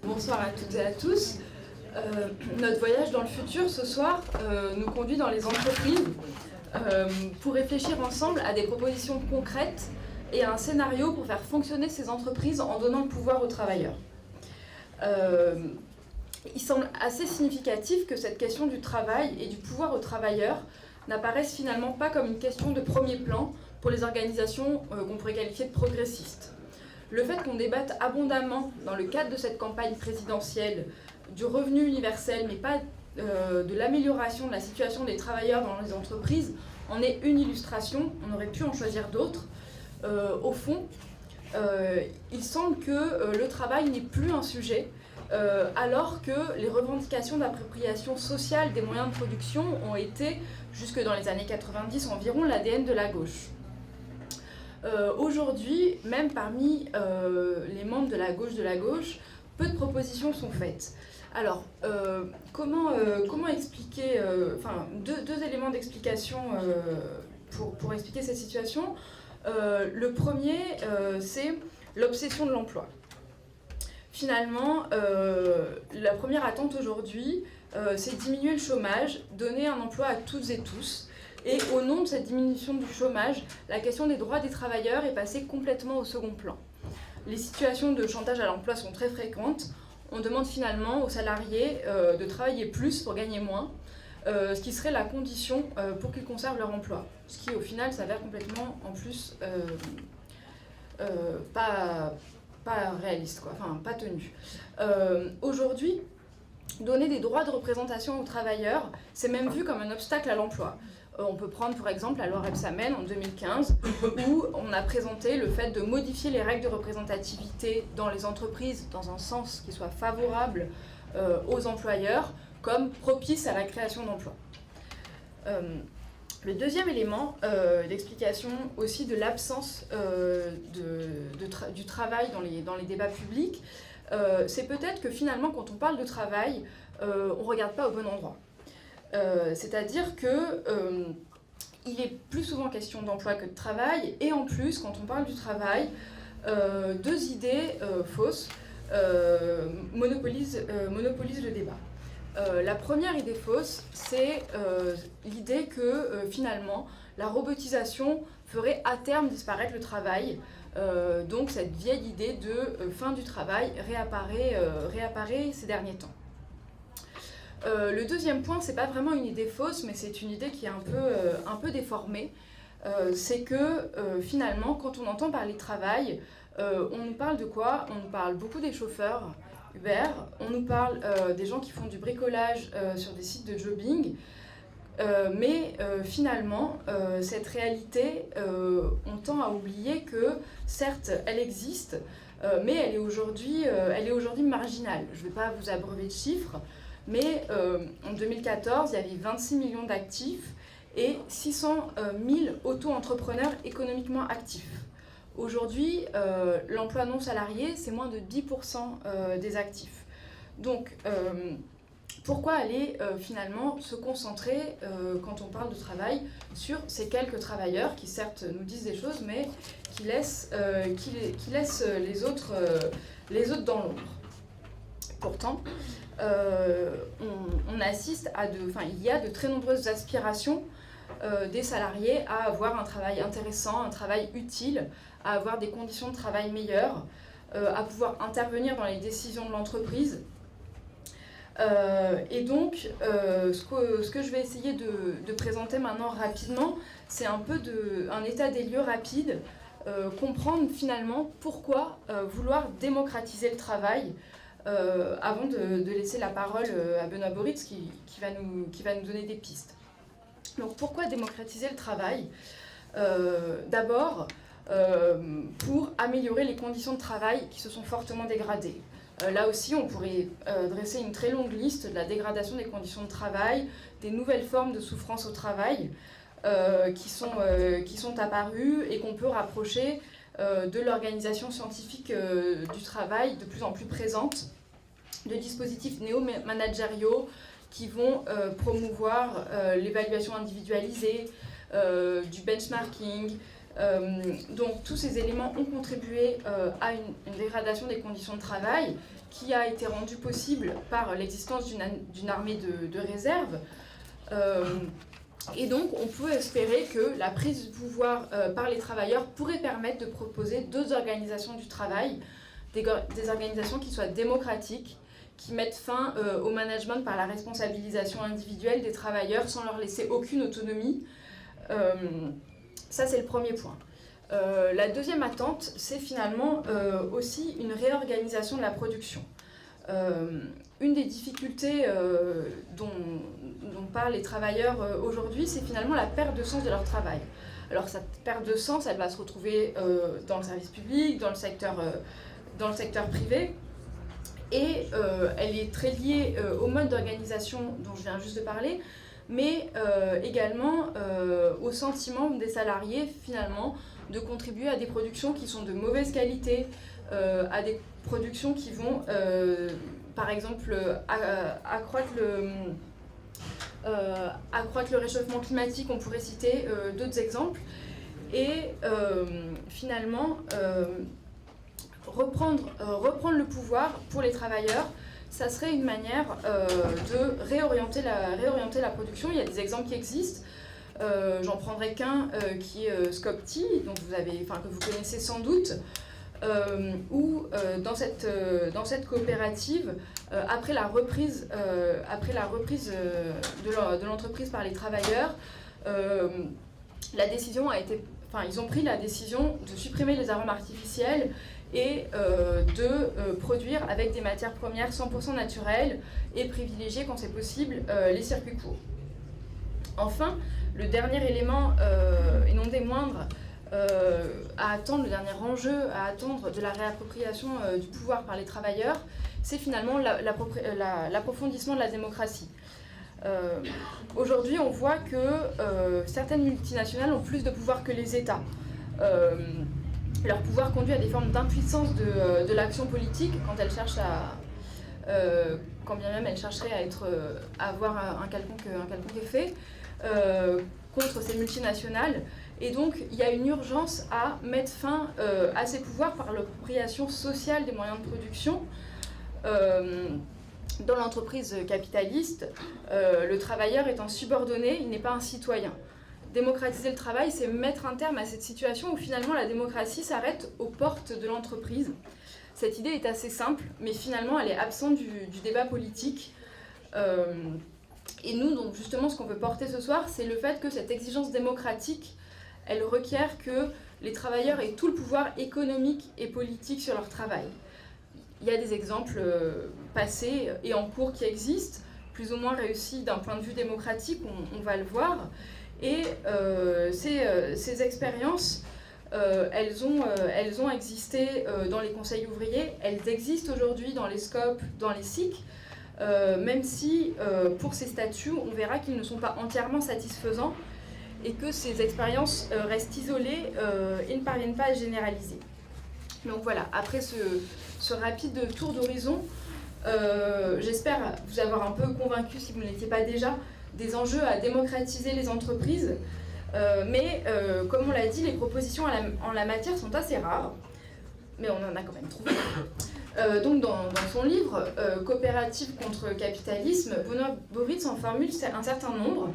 Bonsoir à toutes et à tous. Notre voyage dans le futur ce soir nous conduit dans les entreprises pour réfléchir ensemble à des propositions concrètes et à un scénario pour faire fonctionner ces entreprises en donnant le pouvoir aux travailleurs. Il semble assez significatif que cette question du travail et du pouvoir aux travailleurs n'apparaisse finalement pas comme une question de premier plan pour les organisations qu'on pourrait qualifier de progressistes. Le fait qu'on débatte abondamment dans le cadre de cette campagne présidentielle du revenu universel, mais pas de l'amélioration de la situation des travailleurs dans les entreprises, en est une illustration. On aurait pu en choisir d'autres. Au fond, il semble que le travail n'est plus un sujet, alors que les revendications d'appropriation sociale des moyens de production ont été, jusque dans les années 90 environ, l'ADN de la gauche. Aujourd'hui, même parmi les membres de la gauche, peu de propositions sont faites. Alors, comment expliquer, deux éléments d'explication pour expliquer cette situation. Le premier, c'est l'obsession de l'emploi. Finalement, la première attente aujourd'hui, c'est diminuer le chômage, donner un emploi à toutes et tous. Et au nom de cette diminution du chômage, la question des droits des travailleurs est passée complètement au second plan. Les situations de chantage à l'emploi sont très fréquentes. On demande finalement aux salariés de travailler plus pour gagner moins, ce qui serait la condition pour qu'ils conservent leur emploi. Ce qui au final s'avère complètement en plus pas réaliste, pas tenu. Aujourd'hui, donner des droits de représentation aux travailleurs, c'est même vu comme un obstacle à l'emploi. On peut prendre pour exemple la loi Rebsamen en 2015, où on a présenté le fait de modifier les règles de représentativité dans les entreprises dans un sens qui soit favorable aux employeurs, comme propice à la création d'emplois. Le deuxième élément d'explication aussi de l'absence du travail dans les débats publics, c'est peut-être que finalement quand on parle de travail, on ne regarde pas au bon endroit. C'est-à-dire que il est plus souvent question d'emploi que de travail, et en plus, quand on parle du travail, deux idées fausses monopolisent le débat. La première idée fausse, c'est l'idée que finalement, la robotisation ferait à terme disparaître le travail. Donc cette vieille idée de fin du travail réapparaît ces derniers temps. Le deuxième point, c'est pas vraiment une idée fausse, mais c'est une idée qui est un peu déformée. C'est que finalement, quand on entend parler de travail, on nous parle de quoi ? On nous parle beaucoup des chauffeurs Uber, on nous parle des gens qui font du bricolage sur des sites de jobbing, mais finalement, cette réalité, on tend à oublier que, certes, elle existe, mais elle est aujourd'hui marginale. Je ne vais pas vous abreuver de chiffres, mais en 2014, il y avait 26 millions d'actifs et 600 000 auto-entrepreneurs économiquement actifs. Aujourd'hui, l'emploi non salarié, c'est moins de 10% des actifs. Donc, pourquoi aller finalement se concentrer, quand on parle de travail, sur ces quelques travailleurs qui certes nous disent des choses, mais qui laissent les autres dans l'ombre. Pourtant, on assiste il y a de très nombreuses aspirations des salariés à avoir un travail intéressant, un travail utile, à avoir des conditions de travail meilleures, à pouvoir intervenir dans les décisions de l'entreprise. Et donc, ce que je vais essayer de présenter maintenant rapidement, c'est un peu un état des lieux rapide, comprendre finalement pourquoi vouloir démocratiser le travail, avant de laisser la parole à Benoît Boritz qui va nous donner des pistes. Donc pourquoi démocratiser le travail ? D'abord, pour améliorer les conditions de travail qui se sont fortement dégradées. Là aussi, on pourrait dresser une très longue liste de la dégradation des conditions de travail, des nouvelles formes de souffrance au travail qui sont apparues et qu'on peut rapprocher de l'organisation scientifique du travail de plus en plus présente, de dispositifs néo-managériaux qui vont promouvoir l'évaluation individualisée, du benchmarking, Donc tous ces éléments ont contribué à une dégradation des conditions de travail qui a été rendue possible par l'existence d'une armée de réserve. Et donc on peut espérer que la prise de pouvoir par les travailleurs pourrait permettre de proposer d'autres organisations du travail, des organisations qui soient démocratiques, qui mettent fin au management par la responsabilisation individuelle des travailleurs sans leur laisser aucune autonomie. Ça, c'est le premier point. La deuxième attente, c'est finalement aussi une réorganisation de la production. Une des difficultés dont parlent les travailleurs aujourd'hui, c'est finalement la perte de sens de leur travail. Alors cette perte de sens, elle va se retrouver dans le service public, dans le secteur privé, et elle est très liée au mode d'organisation dont je viens juste de parler, mais également au sentiment des salariés finalement de contribuer à des productions qui sont de mauvaise qualité, à des productions qui vont par exemple accroître le réchauffement climatique. On pourrait citer d'autres exemples, et finalement reprendre le pouvoir pour les travailleurs, ça serait une manière de réorienter la production. Il y a des exemples qui existent. J'en prendrai qu'un qui est Scopti, que vous connaissez sans doute, où dans cette coopérative, après la reprise de l'entreprise par les travailleurs, ils ont pris la décision de supprimer les arômes artificiels et de produire avec des matières premières 100% naturelles et privilégier, quand c'est possible, les circuits courts. Enfin, le dernier élément, et non des moindres, le dernier enjeu à attendre de la réappropriation du pouvoir par les travailleurs, c'est finalement l'approfondissement de la démocratie. Aujourd'hui, on voit que certaines multinationales ont plus de pouvoir que les États. Leur pouvoir conduit à des formes d'impuissance de l'action politique quand elles cherchent quand bien même elles chercheraient à avoir un quelconque effet contre ces multinationales. Et donc il y a une urgence à mettre fin à ces pouvoirs par l'appropriation sociale des moyens de production. Dans l'entreprise capitaliste, le travailleur étant subordonné, il n'est pas un citoyen. Démocratiser le travail, c'est mettre un terme à cette situation où finalement la démocratie s'arrête aux portes de l'entreprise. Cette idée est assez simple, mais finalement elle est absente du débat politique. Et nous, donc justement, ce qu'on veut porter ce soir, c'est le fait que cette exigence démocratique, elle requiert que les travailleurs aient tout le pouvoir économique et politique sur leur travail. Il y a des exemples passés et en cours qui existent, plus ou moins réussis d'un point de vue démocratique, on va le voir. Et ces expériences, elles ont existé dans les conseils ouvriers, elles existent aujourd'hui dans les SCOP, dans les SIC, même si pour ces statuts, on verra qu'ils ne sont pas entièrement satisfaisants et que ces expériences restent isolées et ne parviennent pas à généraliser. Donc voilà, après ce rapide tour d'horizon, j'espère vous avoir un peu convaincu, si vous ne l'étiez pas déjà, des enjeux à démocratiser les entreprises, mais comme on l'a dit, les propositions en la matière sont assez rares, mais on en a quand même trouvé. Donc dans son livre « Coopérative contre capitalisme », Benoît Boritz en formule un certain nombre,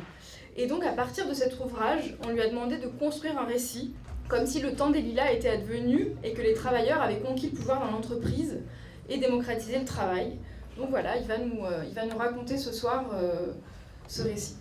et donc à partir de cet ouvrage, on lui a demandé de construire un récit, comme si le temps des lilas était advenu et que les travailleurs avaient conquis le pouvoir dans l'entreprise et démocratisé le travail. Donc voilà, il va nous raconter ce soir ce récit.